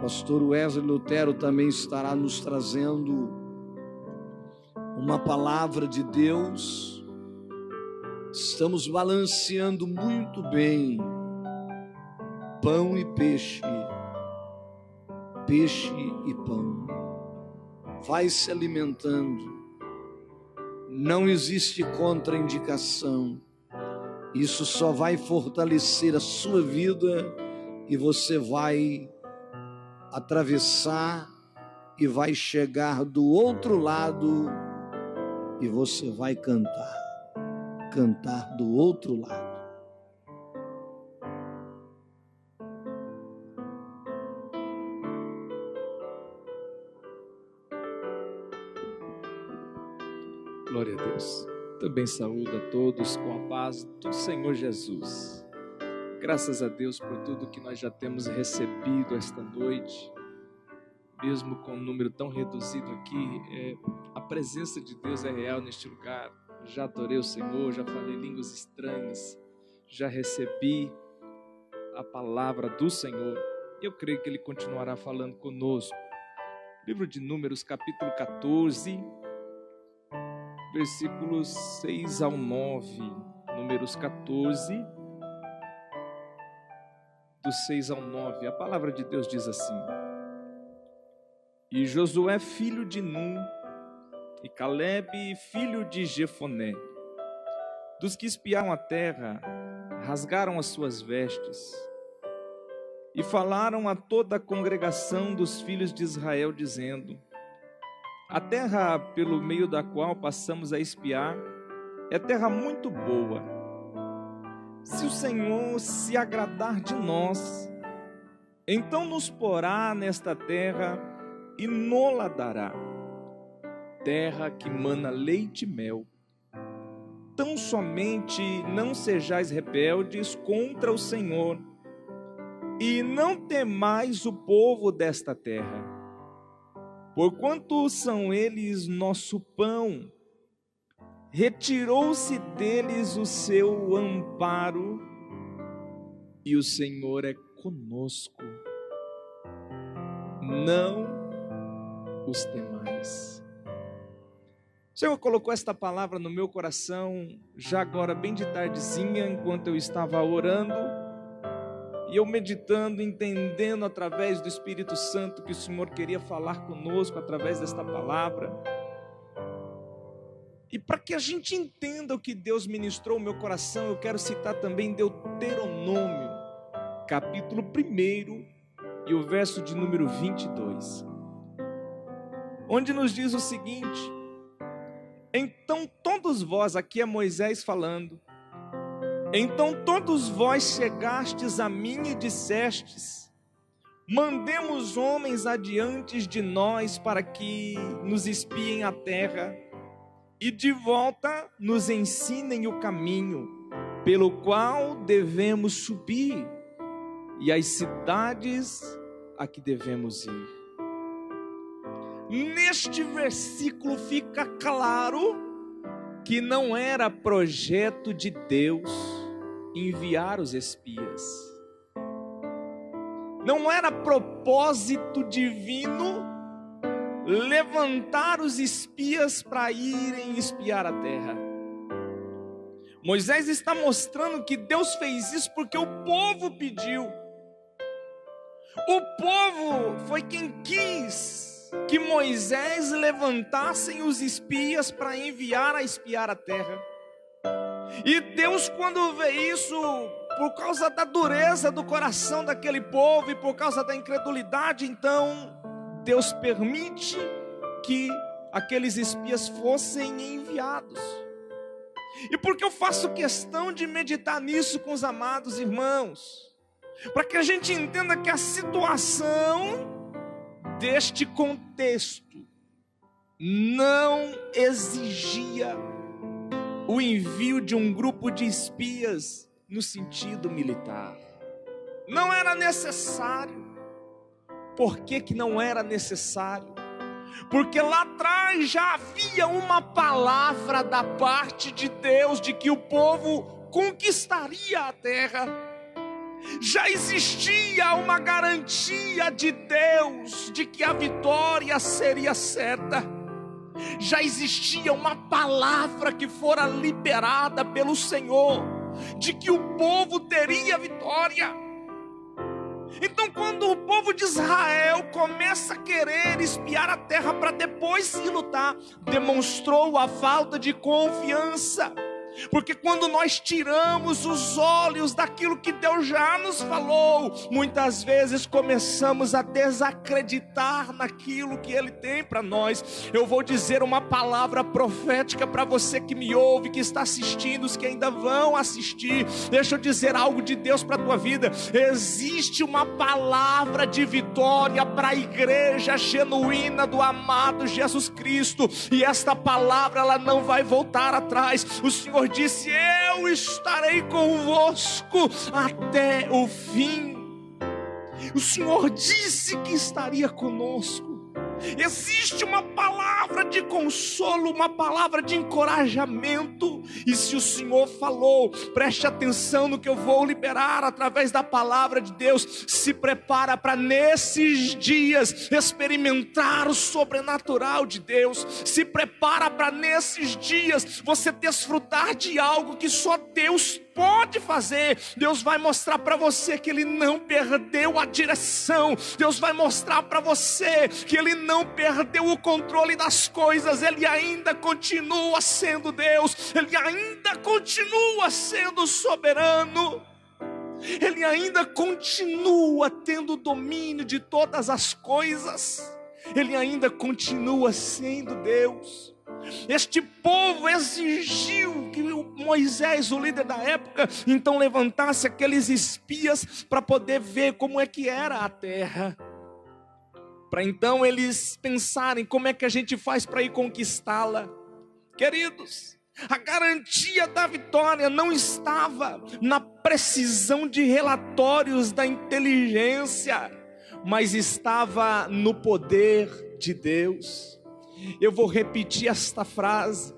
Pastor Wesley Lutero também estará nos trazendo uma palavra de Deus. Estamos balanceando muito bem pão e peixe, peixe e pão. Vai se alimentando, não existe contraindicação. Isso só vai fortalecer a sua vida e você vai atravessar e vai chegar do outro lado e você vai cantar do outro lado. Glória a Deus. Também saúdo a todos com a paz do Senhor Jesus. Graças a Deus por tudo que nós já temos recebido esta noite. Mesmo com um número tão reduzido aqui, a presença de Deus é real neste lugar. Já adorei o Senhor, já falei línguas estranhas, já recebi a palavra do Senhor. Eu creio que Ele continuará falando conosco. Livro de Números, capítulo 14, versículos 6 ao 9. Números 14, do 6 ao 9. A palavra de Deus diz assim: E Josué, filho de Nun, e Caleb, filho de Jefoné, dos que espiaram a terra, rasgaram as suas vestes e falaram a toda a congregação dos filhos de Israel, dizendo: A terra pelo meio da qual passamos a espiar é terra muito boa. Se o Senhor se agradar de nós, então nos porá nesta terra e nola dará, terra que mana leite e mel. Tão somente não sejais rebeldes contra o Senhor, e não temais o povo desta terra, porquanto são eles nosso pão. Retirou-se deles o seu amparo, e o Senhor é conosco. Não os temais. O Senhor colocou esta palavra no meu coração, já agora bem de tardezinha, enquanto eu estava orando, e eu meditando, entendendo através do Espírito Santo que o Senhor queria falar conosco através desta palavra. E para que a gente entenda o que Deus ministrou ao meu coração, eu quero citar também Deuteronômio, capítulo 1 e o verso de número 22, onde nos diz o seguinte: Então todos vós, aqui é Moisés falando, então todos vós chegastes a mim e dissestes: Mandemos homens adiante de nós para que nos espiem a terra, e de volta nos ensinem o caminho pelo qual devemos subir e as cidades a que devemos ir. Neste versículo fica claro que não era projeto de Deus enviar os espias. Não era propósito divino levantar os espias para irem espiar a terra. Moisés está mostrando que Deus fez isso porque o povo pediu. O povo foi quem quis que Moisés levantassem os espias para enviar a espiar a terra. E Deus, quando vê isso, por causa da dureza do coração daquele povo e por causa da incredulidade, então Deus permite que aqueles espias fossem enviados. E por que eu faço questão de meditar nisso com os amados irmãos? Para que a gente entenda que a situação deste contexto não exigia o envio de um grupo de espias no sentido militar. Não era necessário. Por que não era necessário? Porque lá atrás já havia uma palavra da parte de Deus de que o povo conquistaria a terra. Já existia uma garantia de Deus de que a vitória seria certa. Já existia uma palavra que fora liberada pelo Senhor de que o povo teria vitória. Então, quando o povo de Israel começa a querer espiar a terra para depois ir lutar, demonstrou a falta de confiança. Porque quando nós tiramos os olhos daquilo que Deus já nos falou, muitas vezes começamos a desacreditar naquilo que Ele tem para nós. Eu vou dizer uma palavra profética para você que me ouve, que está assistindo, os que ainda vão assistir. Deixa eu dizer algo de Deus para a tua vida. Existe uma palavra de vitória para a igreja genuína do amado Jesus Cristo, e esta palavra ela não vai voltar atrás. O Senhor disse: eu estarei convosco até o fim. O Senhor disse que estaria conosco. Existe uma palavra de consolo, uma palavra de encorajamento. E se o Senhor falou, preste atenção no que eu vou liberar através da palavra de Deus. Se prepara para nesses dias experimentar o sobrenatural de Deus. Se prepara para nesses dias você desfrutar de algo que só Deus pode fazer. Deus vai mostrar para você que Ele não perdeu a direção. Deus vai mostrar para você que Ele não perdeu o controle das coisas. Ele ainda continua sendo Deus. Ele ainda continua sendo soberano. Ele ainda continua tendo domínio de todas as coisas. Ele ainda continua sendo Deus. Este povo exigiu que Moisés, o líder da época, então levantasse aqueles espias para poder ver como é que era a terra. Para então eles pensarem como é que a gente faz para ir conquistá-la. Queridos, a garantia da vitória não estava na precisão de relatórios da inteligência, mas estava no poder de Deus. Eu vou repetir esta frase: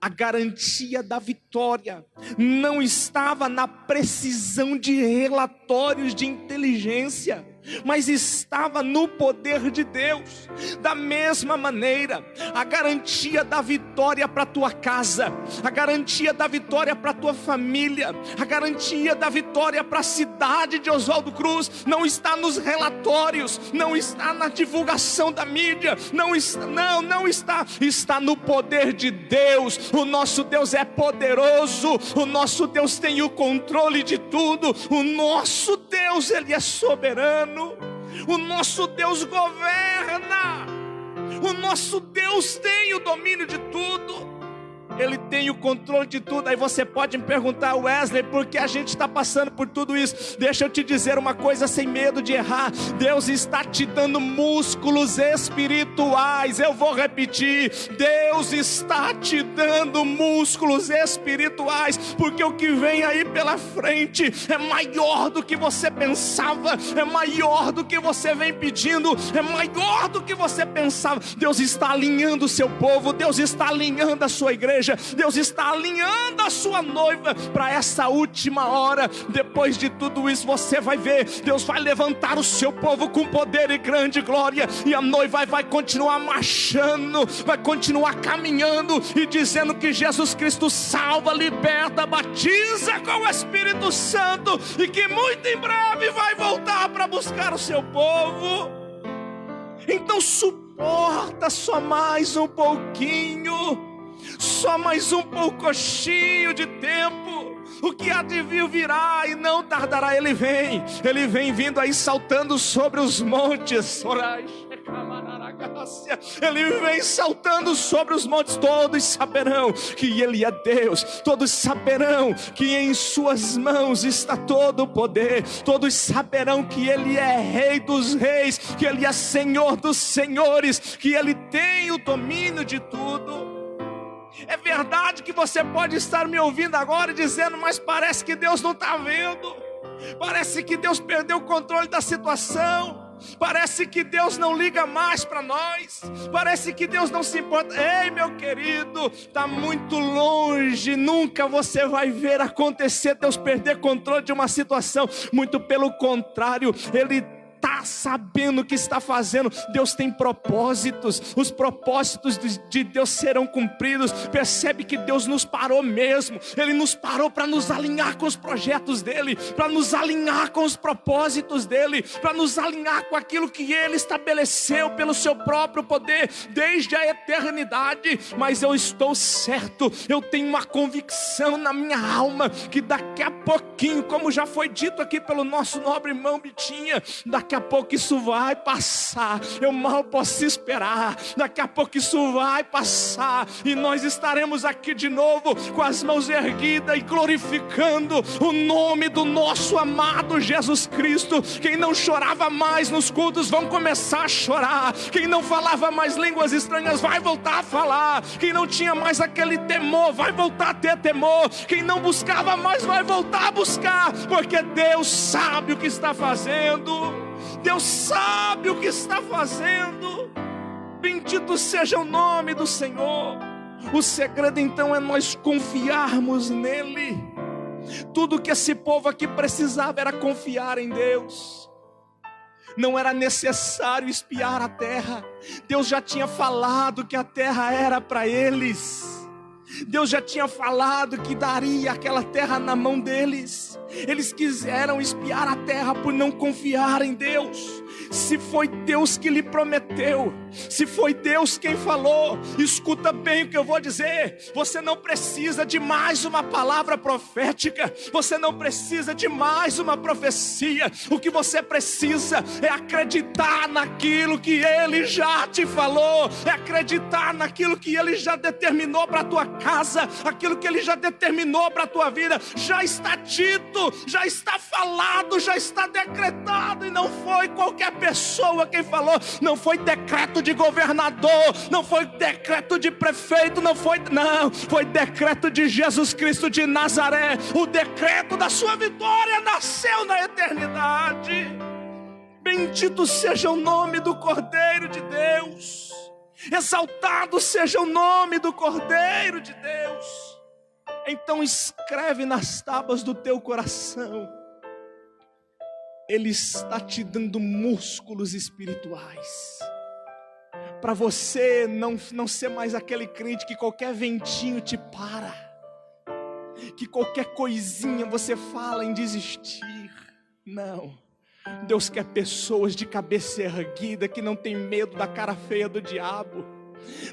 a garantia da vitória não estava na precisão de relatórios de inteligência, mas estava no poder de Deus. Da mesma maneira, a garantia da vitória para a tua casa, a garantia da vitória para a tua família, a garantia da vitória para a cidade de Oswaldo Cruz não está nos relatórios, não está na divulgação da mídia, não está, está no poder de Deus. O nosso Deus é poderoso, o nosso Deus tem o controle de tudo, o nosso Deus, Ele é soberano. O nosso Deus governa. O nosso Deus tem o domínio de tudo. Ele tem o controle de tudo. Aí você pode me perguntar: Wesley, por que a gente está passando por tudo isso? Deixa eu te dizer uma coisa sem medo de errar. Deus está te dando músculos espirituais. Eu vou repetir: Deus está te dando músculos espirituais, porque o que vem aí pela frente é maior do que você pensava, é maior do que você vem pedindo, é maior do que você pensava. Deus está alinhando o seu povo, Deus está alinhando a sua igreja, Deus está alinhando a sua noiva para essa última hora. Depois de tudo isso você vai ver, Deus vai levantar o seu povo com poder e grande glória, e a noiva vai continuar marchando, vai continuar caminhando e dizendo que Jesus Cristo salva, liberta, batiza com o Espírito Santo, e que muito em breve vai voltar para buscar o seu povo. Então suporta só mais um pouquinho, só mais um pouquinho de tempo. O que há de vir virá e não tardará. Ele vem vindo aí saltando sobre os montes. Ele vem saltando sobre os montes. Todos saberão que Ele é Deus. Todos saberão que em suas mãos está todo o poder. Todos saberão que Ele é Rei dos reis, que Ele é Senhor dos senhores, que Ele tem o domínio de tudo. É verdade que você pode estar me ouvindo agora dizendo: mas parece que Deus não está vendo, parece que Deus perdeu o controle da situação. Parece que Deus não liga mais para nós. Parece que Deus não se importa. Ei, meu querido, está muito longe. Nunca você vai ver acontecer Deus perder controle de uma situação. Muito pelo contrário, Ele está sabendo o que está fazendo. Deus tem propósitos. Os propósitos de Deus serão cumpridos. Percebe que Deus nos parou mesmo. Ele nos parou para nos alinhar com os projetos dEle, para nos alinhar com os propósitos dEle, para nos alinhar com aquilo que Ele estabeleceu pelo seu próprio poder desde a eternidade. Mas eu estou certo, eu tenho uma convicção na minha alma que daqui a pouquinho, como já foi dito aqui pelo nosso nobre irmão Bitinha, daqui a pouco isso vai passar. Eu mal posso esperar. Daqui a pouco isso vai passar e nós estaremos aqui de novo com as mãos erguidas e glorificando o nome do nosso amado Jesus Cristo. Quem não chorava mais nos cultos vão começar a chorar. Quem não falava mais línguas estranhas vai voltar a falar. Quem não tinha mais aquele temor vai voltar a ter temor. Quem não buscava mais vai voltar a buscar, porque Deus sabe o que está fazendo. Deus sabe o que está fazendo. Bendito seja o nome do Senhor. O segredo então é nós confiarmos nele. Tudo que esse povo aqui precisava era confiar em Deus. Não era necessário espiar a terra. Deus já tinha falado que a terra era para eles. Deus já tinha falado que daria aquela terra na mão deles. Eles quiseram espiar a terra por não confiar em Deus. Se foi Deus que lhe prometeu, se foi Deus quem falou, escuta bem o que eu vou dizer. Você não precisa de mais uma palavra profética. Você não precisa de mais uma profecia. O que você precisa é acreditar naquilo que Ele já te falou. É acreditar naquilo que Ele já determinou para a tua casa. Aquilo que Ele já determinou para a tua vida. Já está dito, já está falado, já está decretado. E não foi qualquer pessoa quem falou. Não foi decreto de governador, não foi decreto de prefeito, não, foi decreto de Jesus Cristo de Nazaré. O decreto da sua vitória nasceu na eternidade. Bendito seja o nome do Cordeiro de Deus. Exaltado seja o nome do Cordeiro de Deus. Então escreve nas tábuas do teu coração. Ele está te dando músculos espirituais, para você não ser mais aquele crente que qualquer ventinho te para, que qualquer coisinha você fala em desistir. Não, Deus quer pessoas de cabeça erguida, que não tem medo da cara feia do diabo.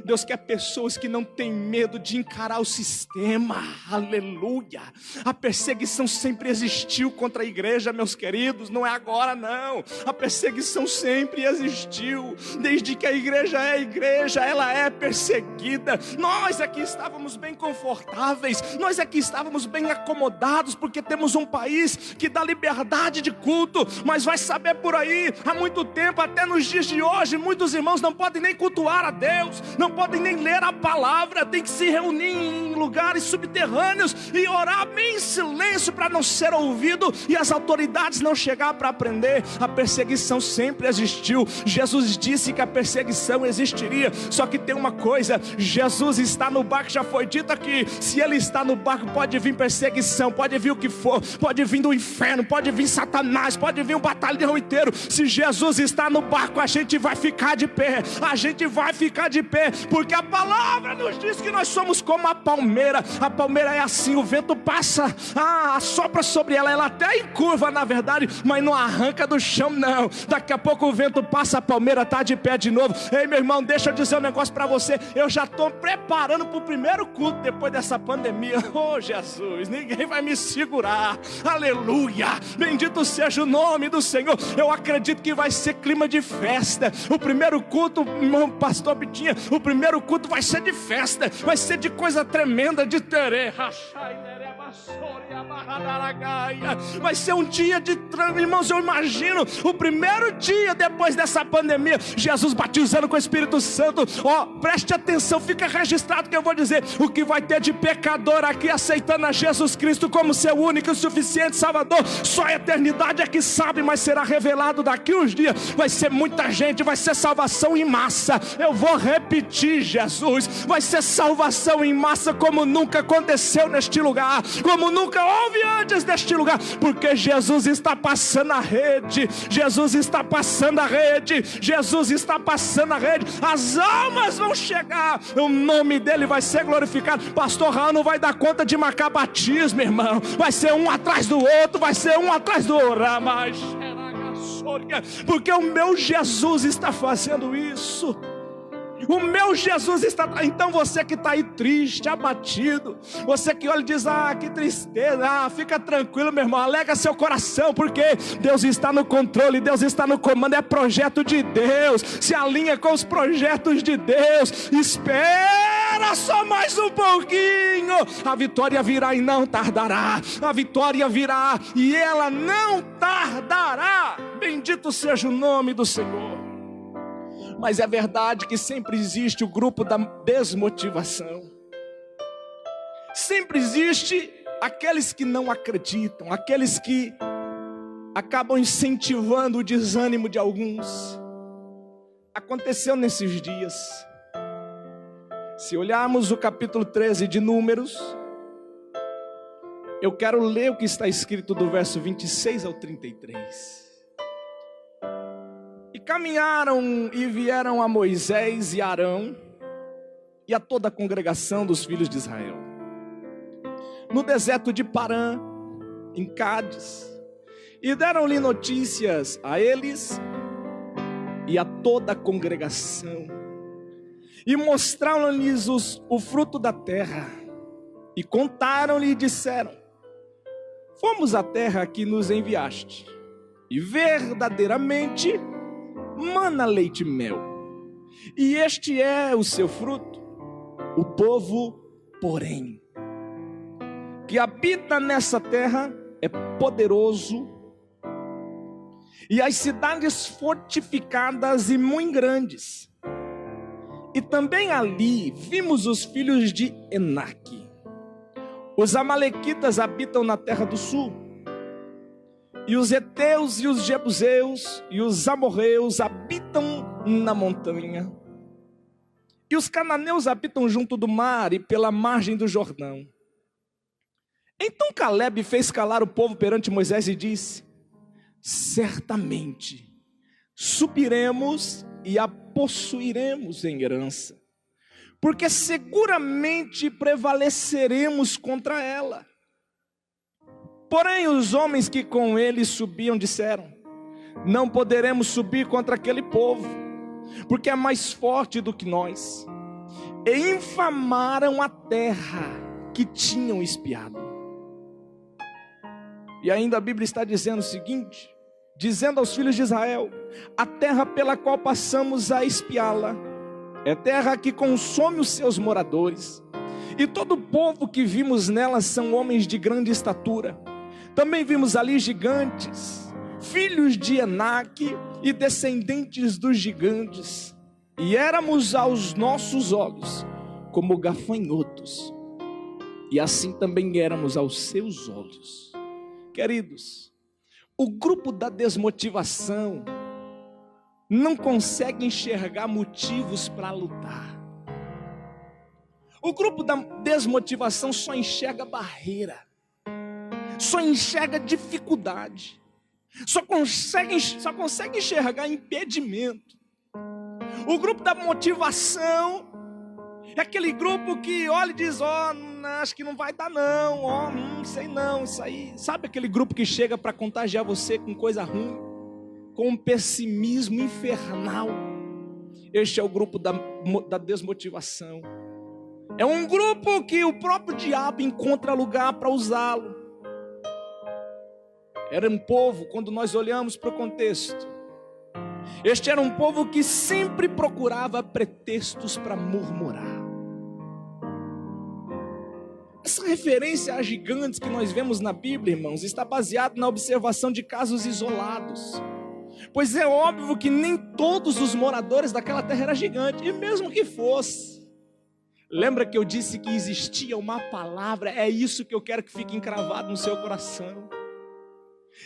Deus quer pessoas que não têm medo de encarar o sistema. Aleluia. A perseguição sempre existiu contra a igreja, meus queridos. Não é agora não. A perseguição sempre existiu. Desde que a igreja é igreja, ela é perseguida. Nós aqui estávamos bem confortáveis. Nós aqui estávamos bem acomodados, porque temos um país que dá liberdade de culto. Mas vai saber por aí, há muito tempo, até nos dias de hoje, muitos irmãos não podem nem cultuar a Deus, não podem nem ler a palavra, tem que se reunir em lugares subterrâneos e orar bem em silêncio para não ser ouvido e as autoridades não chegar para aprender. A perseguição sempre existiu. Jesus disse que a perseguição existiria, só que tem uma coisa: Jesus está no barco, já foi dito aqui. Se Ele está no barco, pode vir perseguição, pode vir o que for, pode vir do inferno, pode vir Satanás, pode vir um batalhão inteiro. Se Jesus está no barco, a gente vai ficar de pé, a gente vai ficar de pé, porque a palavra nos diz que nós somos como a palmeira. A palmeira é assim, o vento passa, assopra sobre ela, ela até encurva na verdade, mas não arranca do chão não. Daqui a pouco o vento passa, a palmeira está de pé de novo. Ei, meu irmão, deixa eu dizer um negócio para você. Eu já estou preparando para o primeiro culto depois dessa pandemia. Oh Jesus, ninguém vai me segurar. Aleluia, bendito seja o nome do Senhor. Eu acredito que vai ser clima de festa. O primeiro culto, irmão pastor Bitinha, o primeiro culto vai ser de festa, vai ser de coisa tremenda. tremenda de terê. Vai ser um dia de irmãos, eu imagino o primeiro dia depois dessa pandemia, Jesus batizando com o Espírito Santo. Preste atenção, fica registrado que eu vou dizer o que vai ter de pecador aqui aceitando a Jesus Cristo como seu único e suficiente Salvador. Só a eternidade é que sabe, mas será revelado daqui uns dias. Vai ser muita gente, vai ser salvação em massa. Eu vou repetir, Jesus, vai ser salvação em massa como nunca aconteceu neste lugar, como nunca houve antes deste lugar, porque Jesus está passando a rede, Jesus está passando a rede, Jesus está passando a rede. As almas vão chegar, o nome dele vai ser glorificado. Pastor Raul não vai dar conta de marcar batismo, irmão, vai ser um atrás do outro, vai ser um atrás do outro, porque o meu Jesus está fazendo isso. O meu Jesus está... Então você que está aí triste, abatido, você que olha e diz, que tristeza, fica tranquilo, meu irmão, alega seu coração, porque Deus está no controle, Deus está no comando, é projeto de Deus, se alinha com os projetos de Deus, espera só mais um pouquinho, a vitória virá e não tardará, a vitória virá e ela não tardará, bendito seja o nome do Senhor. Mas é verdade que sempre existe o grupo da desmotivação. Sempre existe aqueles que não acreditam, aqueles que acabam incentivando o desânimo de alguns. Aconteceu nesses dias. Se olharmos o capítulo 13 de Números, eu quero ler o que está escrito do verso 26 ao 33. E caminharam e vieram a Moisés e Arão e a toda a congregação dos filhos de Israel no deserto de Parã, em Cádiz, e deram-lhe notícias a eles e a toda a congregação, e mostraram-lhes o fruto da terra, e contaram-lhe e disseram: fomos à terra que nos enviaste, e verdadeiramente mana leite e mel, e este é o seu fruto. O povo, porém, que habita nessa terra é poderoso, e as cidades fortificadas e muito grandes. E também ali vimos os filhos de Enaque. Os amalequitas habitam na terra do sul, e os heteus e os jebuseus e os amorreus habitam na montanha, e os cananeus habitam junto do mar e pela margem do Jordão. Então Caleb fez calar o povo perante Moisés e disse: certamente subiremos e a possuiremos em herança, porque seguramente prevaleceremos contra ela. Porém os homens que com ele subiam disseram: não poderemos subir contra aquele povo, porque é mais forte do que nós. E infamaram a terra que tinham espiado. E ainda a Bíblia está dizendo o seguinte, dizendo aos filhos de Israel: a terra pela qual passamos a espiá-la é terra que consome os seus moradores, e todo o povo que vimos nela são homens de grande estatura. Também vimos ali gigantes, filhos de Enaque e descendentes dos gigantes, e éramos aos nossos olhos como gafanhotos, e assim também éramos aos seus olhos. Queridos, o grupo da desmotivação não consegue enxergar motivos para lutar. O grupo da desmotivação só enxerga barreira, só enxerga dificuldade, só consegue enxergar impedimento. O grupo da motivação é aquele grupo que olha e diz: acho que não vai dar não, não sei não, isso aí. Sabe aquele grupo que chega para contagiar você com coisa ruim, com um pessimismo infernal? Este é o grupo da desmotivação. É um grupo que o próprio diabo encontra lugar para usá-lo. Era um povo, quando nós olhamos para o contexto, este era um povo que sempre procurava pretextos para murmurar. Essa referência a gigantes que nós vemos na Bíblia, irmãos, está baseada na observação de casos isolados. Pois é óbvio que nem todos os moradores daquela terra eram gigantes, e mesmo que fosse. Lembra que eu disse que existia uma palavra? É isso que eu quero que fique encravado no seu coração.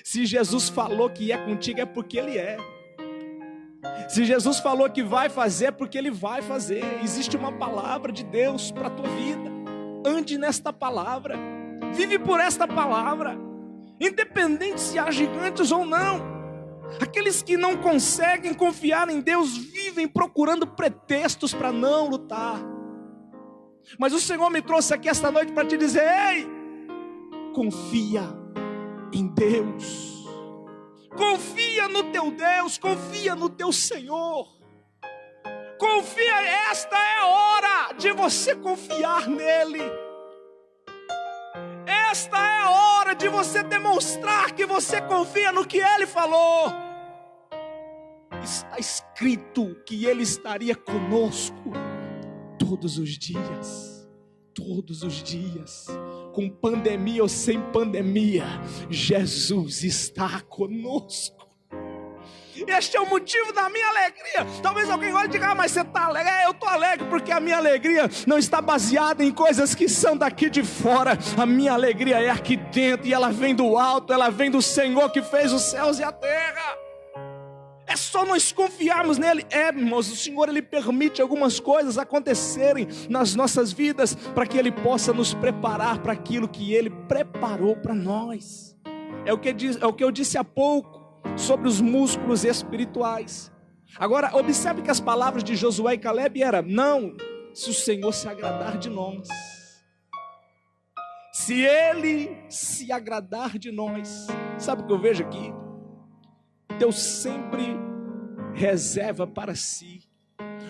Se Jesus falou que é contigo, é porque Ele é. Se Jesus falou que vai fazer, é porque Ele vai fazer. Existe uma palavra de Deus para a tua vida. Ande nesta palavra. Vive por esta palavra. Independente se há gigantes ou não. Aqueles que não conseguem confiar em Deus vivem procurando pretextos para não lutar. Mas o Senhor me trouxe aqui esta noite para te dizer: ei, confia em Deus. Confia no teu Deus, confia no teu Senhor. Confia, esta é a hora de você confiar nele. Esta é a hora de você demonstrar que você confia no que Ele falou. Está escrito que Ele estaria conosco todos os dias. Todos os dias. Com pandemia ou sem pandemia, Jesus está conosco. Este é o motivo da minha alegria. Talvez alguém olhe e diga: mas você está alegre? Eu estou alegre porque a minha alegria não está baseada em coisas que são daqui de fora. A minha alegria é aqui dentro, e ela vem do alto, ela vem do Senhor que fez os céus e a terra. É só nós confiarmos nele. Irmãos, o Senhor, Ele permite algumas coisas acontecerem nas nossas vidas para que Ele possa nos preparar para aquilo que Ele preparou para nós. É o que eu disse há pouco sobre os músculos espirituais. Agora, observe que as palavras de Josué e Caleb eram: não, se o Senhor se agradar de nós. Se Ele se agradar de nós. Sabe o que eu vejo aqui? Deus sempre reserva para si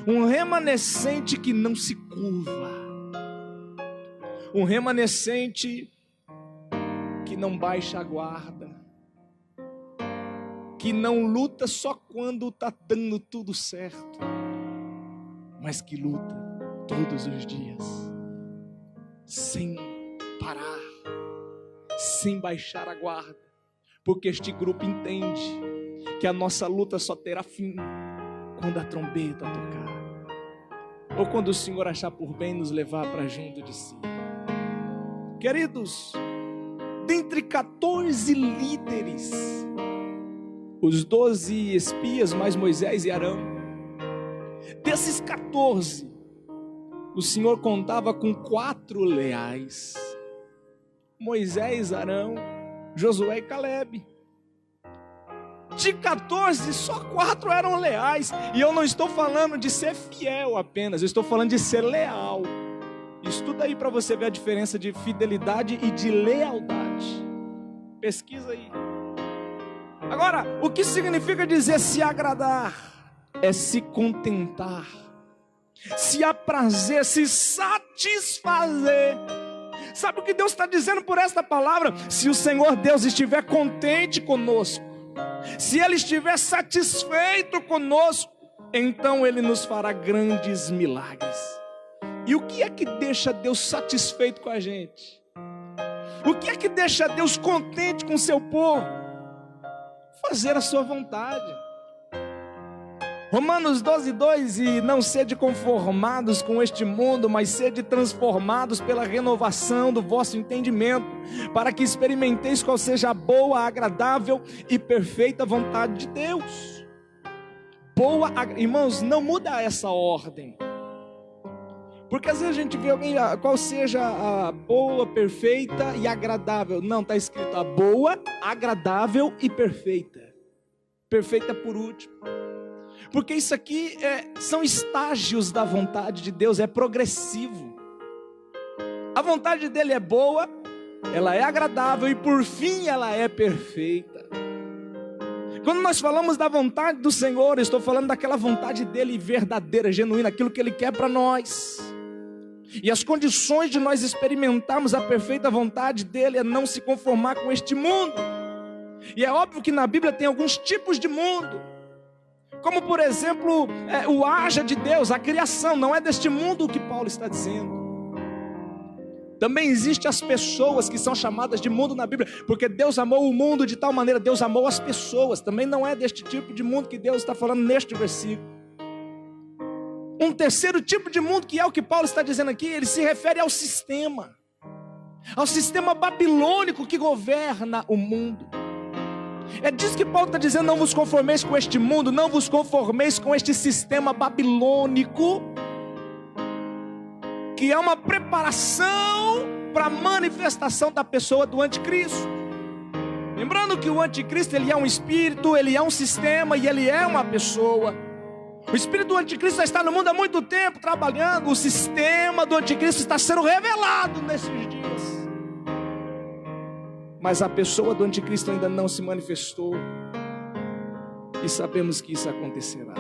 um remanescente que não se curva, um remanescente que não baixa a guarda, que não luta só quando está dando tudo certo, mas que luta todos os dias, sem parar, sem baixar a guarda, porque este grupo entende que a nossa luta só terá fim quando a trombeta tocar, ou quando o Senhor achar por bem nos levar para junto de si. Queridos, dentre 14 líderes, os 12 espias mais Moisés e Arão, desses 14, o Senhor contava com 4 leais: Moisés, Arão, Josué e Caleb. De 14, só 4 eram leais. E eu não estou falando de ser fiel apenas, eu estou falando de ser leal. Estuda aí para você ver a diferença de fidelidade e de lealdade. Pesquisa aí. Agora, o que significa dizer se agradar? É se contentar, se aprazer, se satisfazer. Sabe o que Deus está dizendo por esta palavra? Se o Senhor Deus estiver contente conosco, se Ele estiver satisfeito conosco, então Ele nos fará grandes milagres. E o que é que deixa Deus satisfeito com a gente? O que é que deixa Deus contente com o seu povo? Fazer a sua vontade. Romanos 12:2: e não sede conformados com este mundo, mas sede transformados pela renovação do vosso entendimento, para que experimenteis qual seja a boa, agradável e perfeita vontade de Deus. Irmãos, não muda essa ordem, porque às vezes a gente vê alguém: qual seja a boa, perfeita e agradável. Não, está escrito a boa, agradável e perfeita. Perfeita por último. Porque isso aqui são estágios da vontade de Deus, é progressivo. A vontade dele é boa, ela é agradável e por fim ela é perfeita. Quando nós falamos da vontade do Senhor, eu estou falando daquela vontade dele verdadeira, genuína, aquilo que Ele quer para nós. E as condições de nós experimentarmos a perfeita vontade dele é não se conformar com este mundo. E é óbvio que na Bíblia tem alguns tipos de mundo, como por exemplo, o haja de Deus, a criação, não é deste mundo o que Paulo está dizendo. Também existem as pessoas que são chamadas de mundo na Bíblia, porque Deus amou o mundo de tal maneira, Deus amou as pessoas. Também não é deste tipo de mundo que Deus está falando neste versículo. Um terceiro tipo de mundo, que é o que Paulo está dizendo aqui, ele se refere ao sistema babilônico que governa o mundo. É disso que Paulo está dizendo: não vos conformeis com este mundo, não vos conformeis com este sistema babilônico, que é uma preparação para a manifestação da pessoa do anticristo. Lembrando que o anticristo, ele é um espírito, ele é um sistema e ele é uma pessoa. O espírito do anticristo já está no mundo há muito tempo trabalhando. O sistema do anticristo está sendo revelado nesses dias, mas a pessoa do anticristo ainda não se manifestou, e sabemos que isso acontecerá.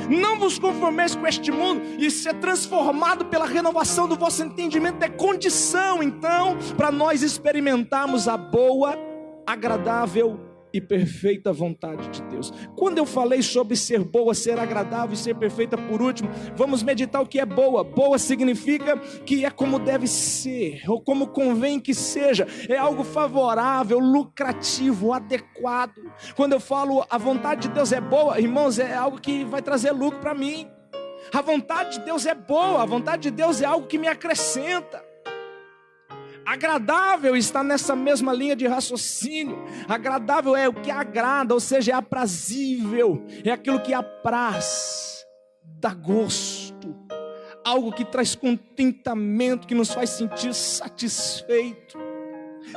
Não vos conformeis com este mundo, e ser transformado pela renovação do vosso entendimento é condição, então, para nós experimentarmos a boa, agradável e perfeita vontade de Deus. Quando eu falei sobre ser boa, ser agradável e ser perfeita, por último, vamos meditar o que é boa. Boa significa que é como deve ser, ou como convém que seja. É algo favorável, lucrativo, adequado. Quando eu falo a vontade de Deus é boa, irmãos, é algo que vai trazer lucro para mim. A vontade de Deus é boa, a vontade de Deus é algo que me acrescenta. Agradável está nessa mesma linha de raciocínio. Agradável é o que agrada, ou seja, é aprazível, é aquilo que apraz, dá gosto, algo que traz contentamento, que nos faz sentir satisfeito.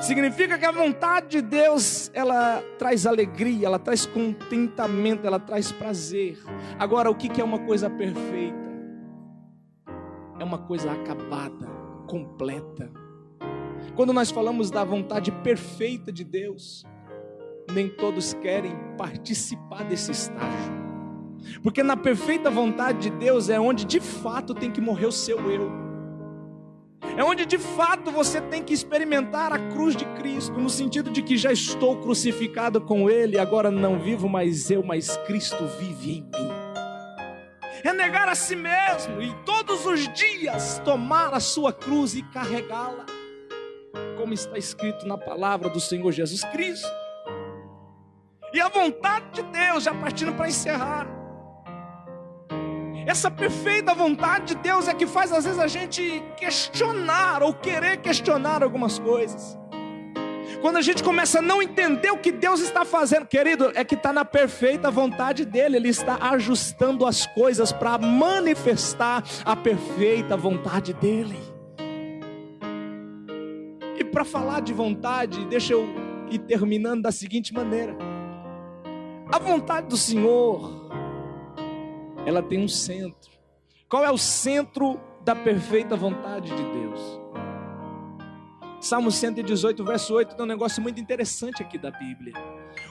Significa que a vontade de Deus, ela traz alegria, ela traz contentamento, ela traz prazer. Agora, o que é uma coisa perfeita? É uma coisa acabada, completa. Quando nós falamos da vontade perfeita de Deus, nem todos querem participar desse estágio. Porque na perfeita vontade de Deus é onde de fato tem que morrer o seu eu. É onde de fato você tem que experimentar a cruz de Cristo, no sentido de que já estou crucificado com Ele, agora não vivo mais eu, mas Cristo vive em mim. É negar a si mesmo e todos os dias tomar a sua cruz e carregá-la, como está escrito na palavra do Senhor Jesus Cristo. E a vontade de Deus, já partindo para encerrar, essa perfeita vontade de Deus é que faz às vezes a gente questionar ou querer questionar algumas coisas. Quando a gente começa a não entender o que Deus está fazendo, querido, é que está na perfeita vontade dEle. Ele está ajustando as coisas para manifestar a perfeita vontade dEle. E para falar de vontade, deixa eu ir terminando da seguinte maneira: a vontade do Senhor, ela tem um centro. Qual é o centro da perfeita vontade de Deus? Salmo 118, verso 8, tem um negócio muito interessante aqui da Bíblia.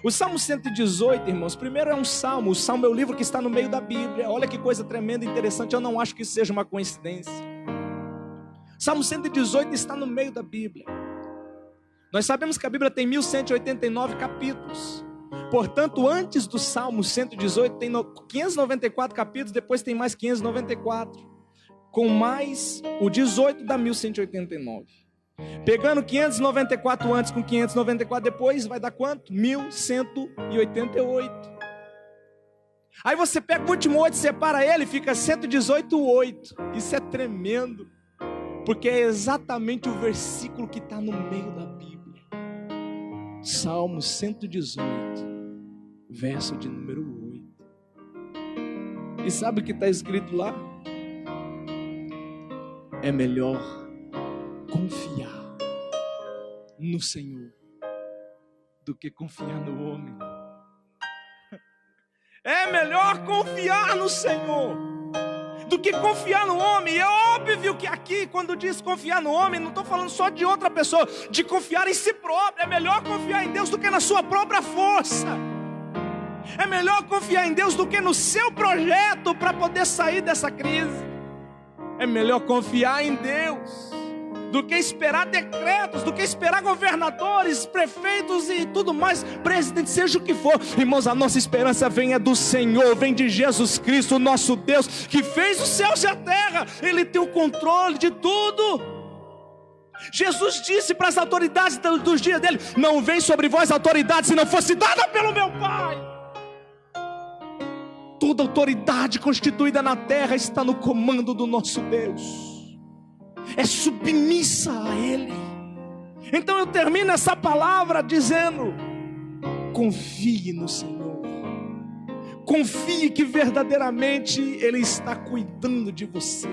O Salmo 118, irmãos, primeiro é um salmo. O salmo é o livro que está no meio da Bíblia. Olha que coisa tremenda e interessante. Eu não acho que isso seja uma coincidência. Salmo 118 está no meio da Bíblia. Nós sabemos que a Bíblia tem 1189 capítulos. Portanto, antes do Salmo 118 tem 594 capítulos, depois tem mais 594. Com mais o 18 dá 1189. Pegando 594 antes com 594 depois, vai dar quanto? 1188. Aí você pega o último 8, separa ele e fica 118,8. Isso é tremendo, porque é exatamente o versículo que está no meio da Bíblia. Salmo 118, verso de número 8. E sabe o que está escrito lá? É melhor confiar no Senhor do que confiar no homem. É melhor confiar no Senhor do que confiar no homem. E é óbvio que aqui, quando diz confiar no homem, não estou falando só de outra pessoa, de confiar em si próprio. É melhor confiar em Deus do que na sua própria força. É melhor confiar em Deus do que no seu projeto para poder sair dessa crise. É melhor confiar em Deus do que esperar decretos, do que esperar governadores, prefeitos e tudo mais, presidente, seja o que for. Irmãos, a nossa esperança vem do Senhor, vem de Jesus Cristo, nosso Deus, que fez os céus e a terra. Ele tem o controle de tudo. Jesus disse para as autoridades dos dias dele: não vem sobre vós autoridade se não fosse dada pelo meu Pai. Toda autoridade constituída na terra está no comando do nosso Deus, é submissa a Ele. Então eu termino essa palavra dizendo: confie no Senhor, confie que verdadeiramente Ele está cuidando de você,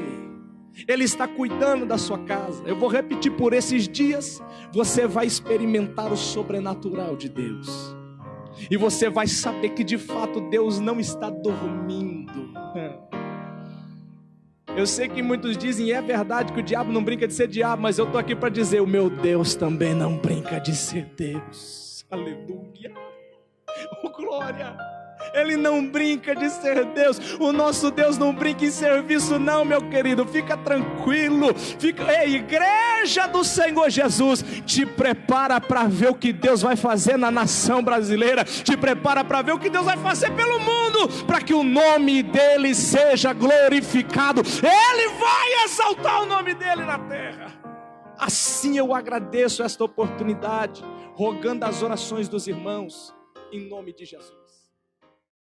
Ele está cuidando da sua casa. Eu vou repetir, por esses dias você vai experimentar o sobrenatural de Deus, e você vai saber que de fato Deus não está dormindo. Eu sei que muitos dizem, é verdade que o diabo não brinca de ser diabo, mas eu estou aqui para dizer, o meu Deus também não brinca de ser Deus. Aleluia, oh glória. Ele não brinca de ser Deus. O nosso Deus não brinca em serviço não, meu querido. Fica tranquilo. Ei, igreja do Senhor Jesus, te prepara para ver o que Deus vai fazer na nação brasileira. Te prepara para ver o que Deus vai fazer pelo mundo, para que o nome dele seja glorificado. Ele vai exaltar o nome dele na terra. Assim eu agradeço esta oportunidade, rogando as orações dos irmãos, em nome de Jesus.